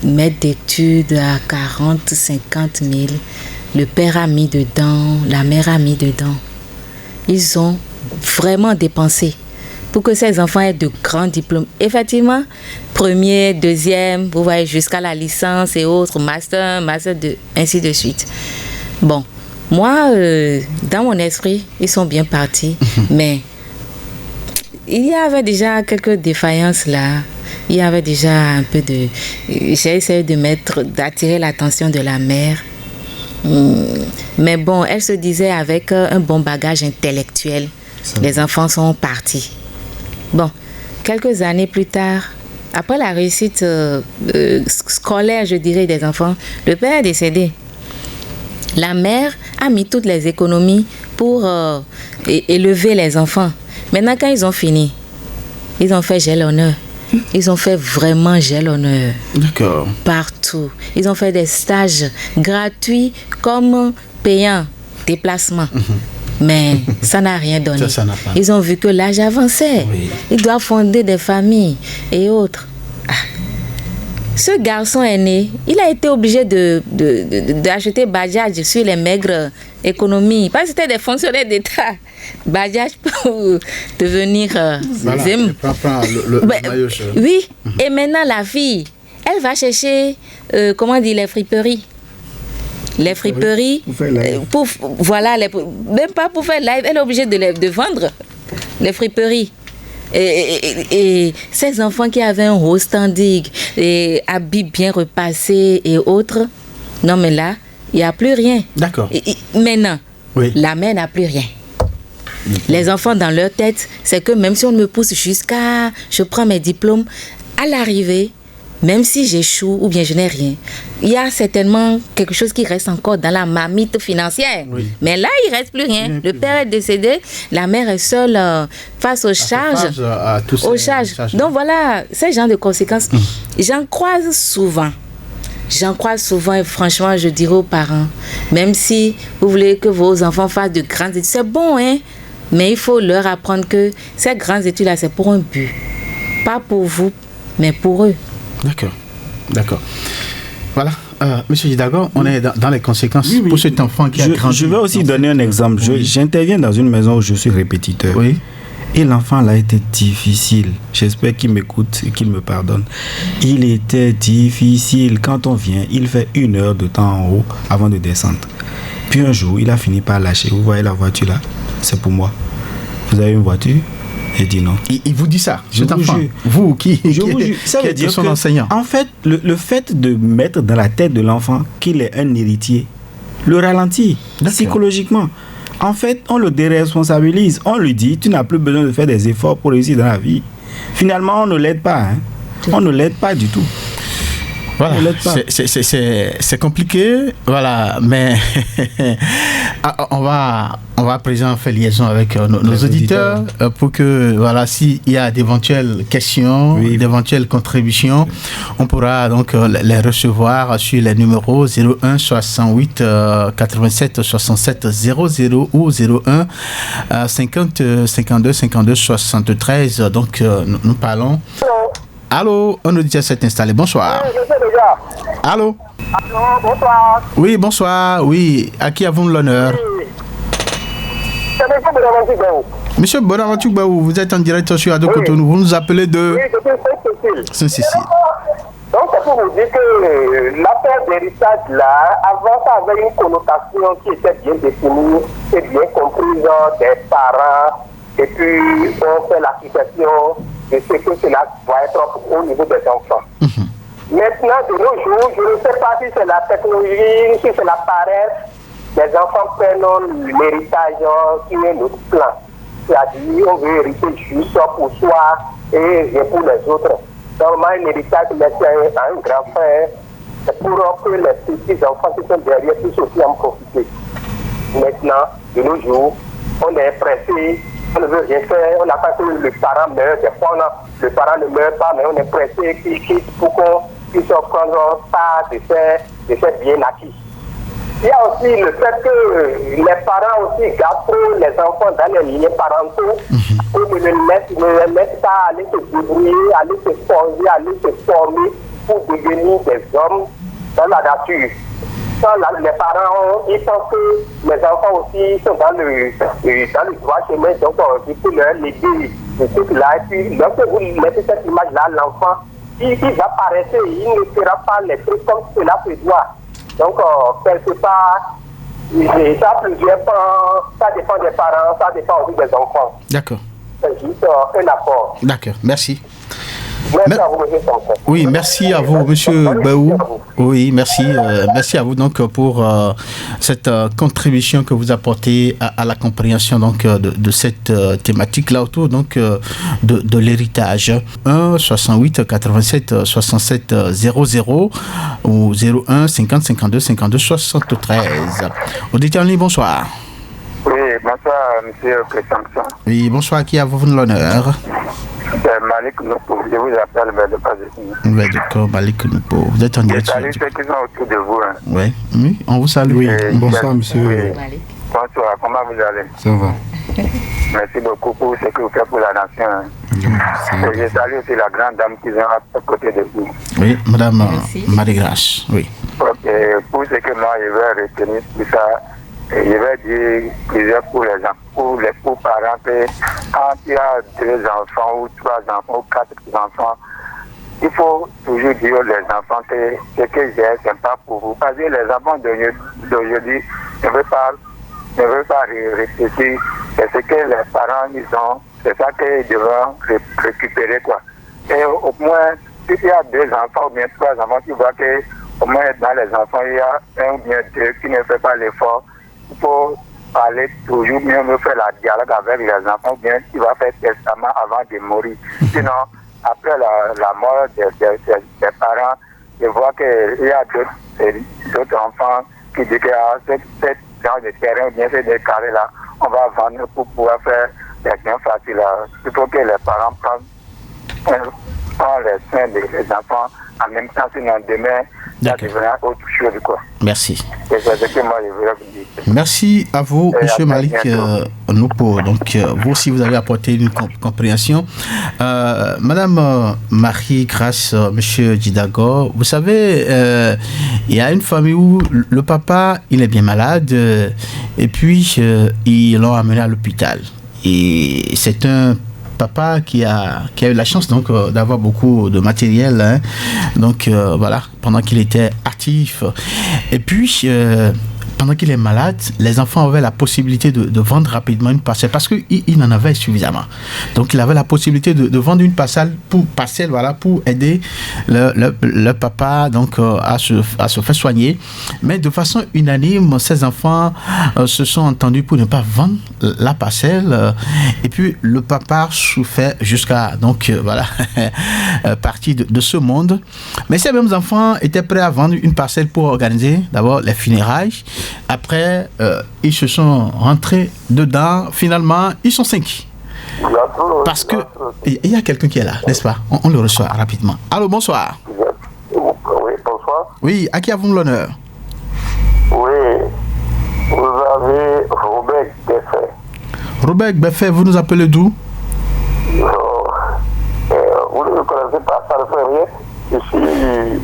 maître d'études à 40, 50 000. Le père a mis dedans, la mère a mis dedans. Ils ont vraiment dépensé pour que ces enfants aient de grands diplômes. Effectivement, premier, deuxième, vous voyez, jusqu'à la licence et autres, master 2, ainsi de suite. Bon, moi, dans mon esprit, ils sont bien partis, mais il y avait déjà quelques défaillances là. Il y avait déjà un peu de... J'ai essayé d'attirer l'attention de la mère. Mais bon, elle se disait avec un bon bagage intellectuel, les enfants sont partis. Bon, quelques années plus tard, après la réussite scolaire, je dirais, des enfants, le père est décédé. La mère a mis toutes les économies pour élever les enfants. Maintenant, quand ils ont fini, ils ont fait jalonneur. Ils ont fait vraiment jalonneur. D'accord. Partout. Ils ont fait des stages gratuits comme payants, déplacements. Mais ça n'a rien donné. Ça n'a pas. Ils ont vu que l'âge avançait. Oui. Ils doivent fonder des familles et autres. Ce garçon aîné, il a été obligé d'acheter Bajaj sur les maigres économies. Parce que c'était des fonctionnaires d'État. Bajaj pour devenir Zem. Oui, et maintenant la fille, elle va chercher, les friperies. Les friperies, même pas pour faire live, elle est obligée de vendre les friperies. Et ces enfants qui avaient un haut standing, et habits bien repassés et autres, non mais là, il n'y a plus rien. D'accord. Maintenant, la mère n'a plus rien. Les enfants dans leur tête, c'est que même si on me pousse jusqu'à, je prends mes diplômes, à l'arrivée, même si j'échoue ou bien je n'ai rien, il y a certainement quelque chose qui reste encore dans la marmite financière. Oui. Mais là, il ne reste plus rien. Le père est décédé, la mère est seule face aux charges. Donc voilà, ce genre de conséquences, j'en croise souvent. Et franchement, je dirais aux parents, même si vous voulez que vos enfants fassent de grandes études, c'est bon, hein, mais il faut leur apprendre que ces grandes études-là, c'est pour un but. Pas pour vous, mais pour eux. D'accord. Voilà. Monsieur Didago, on est dans les conséquences pour cet enfant qui a grandi. Je vais aussi donner un exemple. J'interviens dans une maison où je suis répétiteur. Oui. Et l'enfant là était difficile. J'espère qu'il m'écoute et qu'il me pardonne. Il était difficile. Quand on vient, il fait 1 heure de temps en haut avant de descendre. Puis un jour, il a fini par lâcher. Vous voyez la voiture là? C'est pour moi. Vous avez une voiture? Il dit non. Il vous dit ça, cet enfant. Vous qui êtes son enseignant. En fait, le fait de mettre dans la tête de l'enfant qu'il est un héritier, le ralentit psychologiquement. En fait, on le déresponsabilise. On lui dit, tu n'as plus besoin de faire des efforts pour réussir dans la vie. Finalement, on ne l'aide pas. Hein. On ne l'aide pas du tout. Voilà, c'est compliqué, voilà, mais on va à présent faire liaison avec nos auditeurs pour que, voilà, s'il y a d'éventuelles questions, d'éventuelles contributions, on pourra donc les recevoir sur les numéros 01 68 87 67 00 ou 01 50 52 52 73. Donc, nous parlons. Allô, un auditeur s'est installé. Bonsoir. Oui, je sais déjà. Allô. Allô, bonsoir. Oui, bonsoir. Oui, à qui avons-nous l'honneur? Oui. C'est M. Bonaventure Baou. Monsieur Bonaventure Baou, vous êtes en direct sur Radio Cotonou. Vous nous appelez de... Oui, depuis Saint-Cécile. Saint-Cécile. Donc, c'est pour vous dire que l'affaire d'héritage là, avant, ça avait une connotation qui était bien définie et bien comprise des parents. Et puis, on fait l'association de ce que cela doit être au niveau des enfants. Maintenant, de nos jours, je ne sais pas si c'est la technologie, si c'est la paresse, les enfants prennent l'héritage qui est notre plan. C'est-à-dire, on veut hériter juste pour soi et pour les autres. Normalement, un héritage laissé à un grand frère, c'est pour que les petits enfants qui sont derrière puissent aussi en profiter. Maintenant, de nos jours, on est pressé. On ne veut rien faire, on n'a pas que le parent meurt. Des fois, le parent ne meurt pas, mais on est pressé pour qu'on puisse prendre part de ces biens acquis. Il y a aussi le fait que les parents aussi gardent les enfants dans les liens parentaux pour ne les laissent pas aller se débrouiller, aller se forger, aller se former pour devenir des hommes dans la nature. Les parents, ils pensent que les enfants aussi sont dans le droit chemin, donc il faut leur léguer ce truc-là. Et puis, lorsque vous mettez cette image-là, l'enfant, il va paraître, il ne fera pas les trucs comme cela se doit. Donc, quelque part, ça dépend des parents, ça dépend aussi des enfants. D'accord. C'est juste un apport. D'accord, merci. Merci à vous, monsieur Sanson. Oui, merci à vous, monsieur Baou. Oui, merci. Merci à vous donc pour cette contribution que vous apportez à la compréhension donc de cette thématique-là autour donc de l'héritage. 1 68 87 67 00 ou 01 50 52 52 73. Auditeur en ligne, bonsoir. Oui, bonsoir, monsieur Sanson. Oui, bonsoir. Qui avez-vous l'honneur? C'est Malik Noupo, je vous appelle vers le Pas-de-Chine. Oui, d'accord, Malik Noupo. Vous êtes en direct. Salut ceux qui sont autour de vous. Hein. Oui, oui, on vous salue. Oui, bonsoir, monsieur. Oui. Bonsoir, comment vous allez? Ça va. Merci beaucoup pour ce que vous faites pour la nation. Et je salue aussi la grande dame qui vient à côté de vous. Oui, Madame Marie-Grâce, oui. Ok, pour ce que moi je vais retenir tout ça, je vais dire plusieurs pour les gens, pour parents, que quand il y a 2 enfants ou 3 enfants ou 4 enfants, il faut toujours dire aux enfants que ce que j'ai, c'est pas pour vous. Parce que les enfants d'aujourd'hui ne veulent pas réfléchir. C'est ce que les parents ils ont, c'est ça qu'ils devront récupérer, quoi. Et au moins, si il y a 2 enfants ou bien 3 enfants, tu vois que au moins dans les enfants, il y a 1 ou bien 2 qui ne fait pas l'effort. Il faut parler toujours mieux faire la dialogue avec les enfants, ou bien il va faire testament avant de mourir. Sinon, après la mort des parents, je vois qu'il y a d'autres enfants qui disent que cette genre de terrain, ou bien ces des carrés là, on va vendre pour pouvoir faire des biens faciles. Il faut que les parents prennent les soins des enfants en même temps, sinon demain, ça deviendra autre chose, quoi. Merci. Et c'est ce que moi je voulais vous dire. Merci à vous, M. Malik Noupo. Donc, vous aussi, vous avez apporté une compréhension. Madame Marie-Grâce, M. Djidago, vous savez, il y a une famille où le papa, il est bien malade, et puis ils l'ont amené à l'hôpital. Et c'est un papa qui a eu la chance donc d'avoir beaucoup de matériel, hein. Donc voilà, pendant qu'il était actif. Et puis pendant qu'il est malade, les enfants avaient la possibilité de vendre rapidement une parcelle parce qu'il en avait suffisamment. Donc il avait la possibilité de vendre une parcelle pour aider le papa donc à se faire soigner. Mais de façon unanime, ces enfants se sont entendus pour ne pas vendre la parcelle. Et puis le papa souffrait jusqu'à donc partir de ce monde. Mais ces mêmes enfants étaient prêts à vendre une parcelle pour organiser d'abord les funérailles. Après, ils se sont rentrés dedans. Finalement, ils sont 5. Parce que il y a quelqu'un qui est là, n'est-ce pas? On le reçoit rapidement. Allô, bonsoir. Oui, bonsoir. Oui, à qui avons l'honneur? Oui, vous avez Robert Beffet. Robert Beffet, vous nous appelez d'où? Vous ne me connaissez pas, ça ne fait rien. Je suis...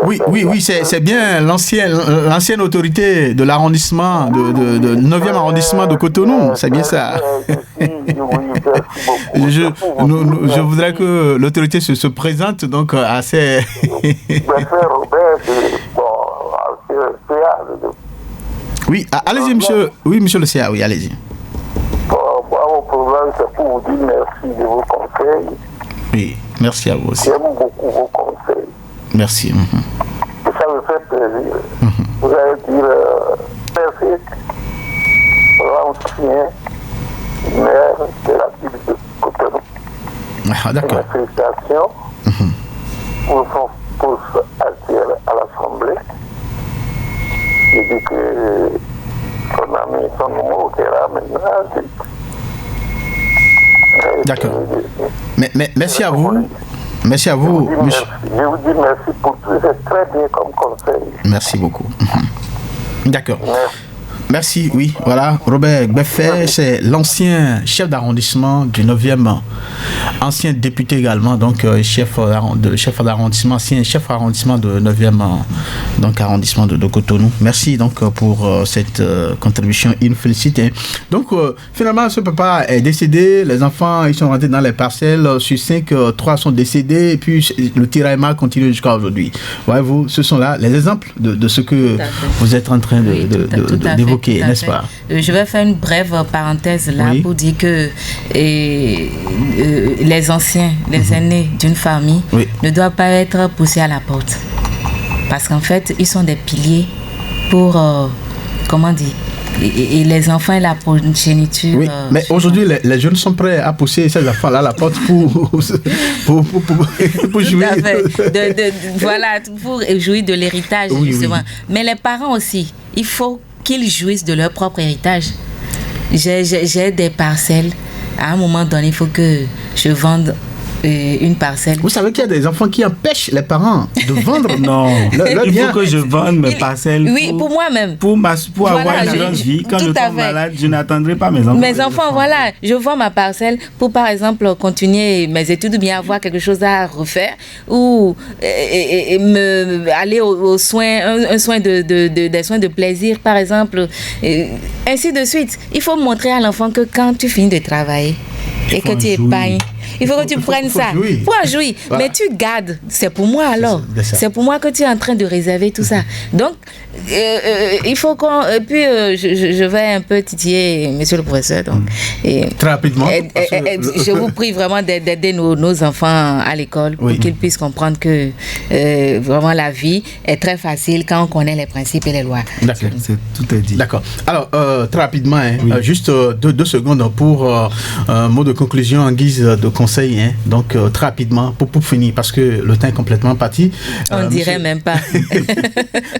Oui, c'est bien l'ancienne autorité de l'arrondissement, de 9e arrondissement de Cotonou, c'est bien ça. Je voudrais que l'autorité se présente donc assez... Oui, allez-y, monsieur. Oui, monsieur le CA, oui, allez-y. Mon problème, c'est pour vous dire merci de vos conseils. Oui, merci à vous aussi. J'aime beaucoup vos conseils. Merci. Et ça me fait plaisir. Vous allez dire merci. L'ancien maire de la ville de Cotonou. Ah, d'accord. Mes félicitations pour son poste actuel à l'Assemblée. Je dis que son ami, son numéro qui est là maintenant. D'accord. Mais merci à vous. Merci à vous. Je vous dis merci pour tout. C'est très bien comme conseil. Merci beaucoup. D'accord. Merci, oui, voilà. Robert Beffet, c'est l'ancien chef d'arrondissement du 9e, ancien député également, donc chef d'arrondissement, ancien chef d'arrondissement de 9e donc, arrondissement de Cotonou. Merci donc pour cette contribution, il nous félicite. Donc finalement, ce papa est décédé, les enfants ils sont rentrés dans les parcelles, sur 5, 3 sont décédés, et puis le tiraillement continue jusqu'à aujourd'hui. Voyez-vous, ce sont là les exemples de ce que vous êtes en train d'évoquer. N'est-ce pas? Je vais faire une brève parenthèse là pour dire que les anciens, les aînés d'une famille ne doivent pas être poussés à la porte. Parce qu'en fait, ils sont des piliers pour, comment dire, et les enfants et la progéniture. Oui, mais aujourd'hui, les jeunes sont prêts à pousser ces enfants-là à la porte pour jouir. Voilà, pour jouir de l'héritage, justement. Mais les parents aussi, il faut qu'ils jouissent de leur propre héritage. J'ai des parcelles. À un moment donné, il faut que je vende une parcelle. Vous savez qu'il y a des enfants qui empêchent les parents de vendre. Non, il faut que je vende mes parcelles. Oui, pour moi-même. Pour avoir une grande vie. Quand je tombe malade, je n'attendrai pas mes enfants. Mes enfants, voilà, je vends ma parcelle pour, par exemple, continuer mes études ou bien avoir quelque chose à refaire ou aller aux soins, des soins de plaisir, par exemple, ainsi de suite. Il faut montrer à l'enfant que quand tu finis de travailler et que tu épargnes, il faut que tu prennes ça pour en jouir. Voilà. Mais tu gardes. C'est pour moi alors. C'est pour moi que tu es en train de réserver tout ça. Donc, il faut qu'on... Puis, je vais un peu titiller monsieur le professeur. Donc, très rapidement. Je vous prie vraiment d'aider nos enfants à l'école pour qu'ils puissent comprendre que vraiment la vie est très facile quand on connaît les principes et les lois. D'accord. Tout est dit. D'accord. Alors, très rapidement, juste 2 secondes pour un mot de conclusion en guise de conseil. Donc, très rapidement, pour finir, parce que le temps est complètement parti. On dirait même pas.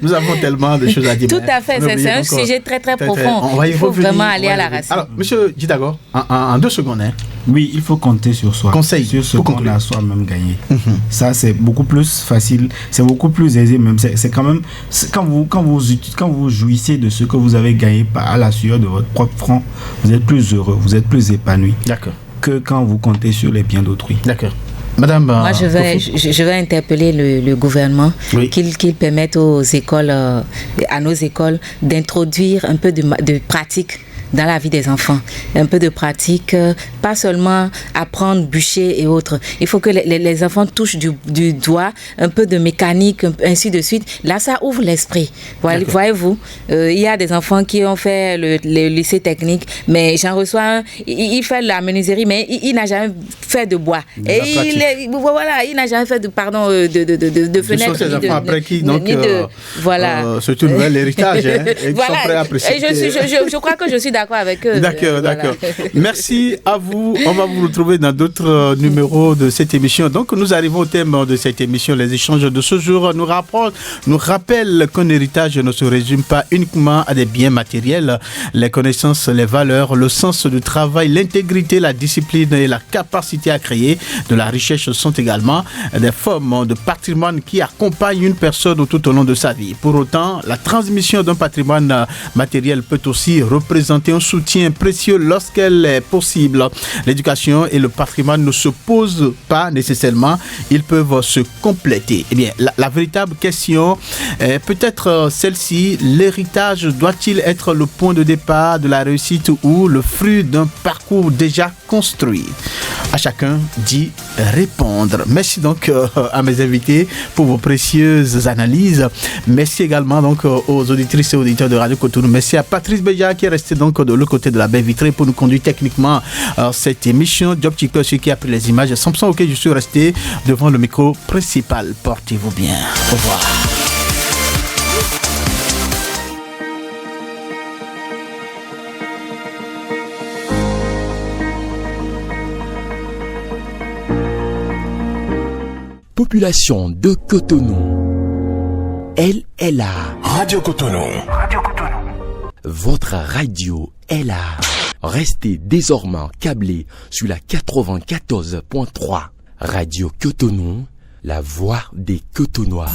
Nous avons tellement de choses à dire. Tout à fait, c'est un sujet très profond. Il faut vraiment aller à la racine. Alors, monsieur Djidagor, en 2 secondes. Oui, il faut compter sur soi. Conseil. Sur ce qu'on a soi-même gagné. Ça, c'est beaucoup plus facile, c'est beaucoup plus aisé même. C'est quand même, quand vous jouissez de ce que vous avez gagné à la sueur de votre propre front, vous êtes plus heureux, vous êtes plus épanoui. D'accord. Que quand vous comptez sur les biens d'autrui. D'accord. Madame, moi, je vais interpeller le gouvernement qu'il permette aux écoles, à nos écoles, d'introduire un peu de pratique dans la vie des enfants. Un peu de pratique, pas seulement apprendre, bûcher et autres. Il faut que les enfants touchent du doigt, un peu de mécanique, ainsi de suite. Là, ça ouvre l'esprit. Voyez-vous, il y a des enfants qui ont fait le lycée technique, mais j'en reçois un, il fait la menuiserie, mais il n'a jamais fait de bois. Et il n'a jamais fait de fenêtre. Ces enfants après qui, donc, voilà. c'est un nouvel héritage. Et ils sont prêts à apprécier. Et je crois que je suis d'accord avec eux. D'accord. Merci à vous. On va vous retrouver dans d'autres numéros de cette émission. Donc, nous arrivons au thème de cette émission. Les échanges de ce jour nous rappellent qu'un héritage ne se résume pas uniquement à des biens matériels. Les connaissances, les valeurs, le sens du travail, l'intégrité, la discipline et la capacité à créer de la richesse sont également des formes de patrimoine qui accompagnent une personne tout au long de sa vie. Pour autant, la transmission d'un patrimoine matériel peut aussi représenter un soutien précieux lorsqu'elle est possible. L'éducation et le patrimoine ne s'opposent pas nécessairement, ils peuvent se compléter. Eh bien, la véritable question est peut-être celle-ci: l'héritage doit-il être le point de départ de la réussite ou le fruit d'un parcours déjà construit? À chacun d'y répondre. Merci donc à mes invités pour vos précieuses analyses. Merci également donc aux auditrices et auditeurs de Radio Cotonou. Merci à Patrice Béja qui est resté donc de l'autre côté de la baie vitrée pour nous conduire techniquement cette émission. Job Chico, celui qui a pris les images. Samson, ok, je suis resté devant le micro principal. Portez-vous bien. Au revoir. Population de Cotonou. Elle est là. Radio Cotonou. Votre radio est là. Restez désormais câblés sur la 94.3. Radio Cotonou, la voix des Cotonois.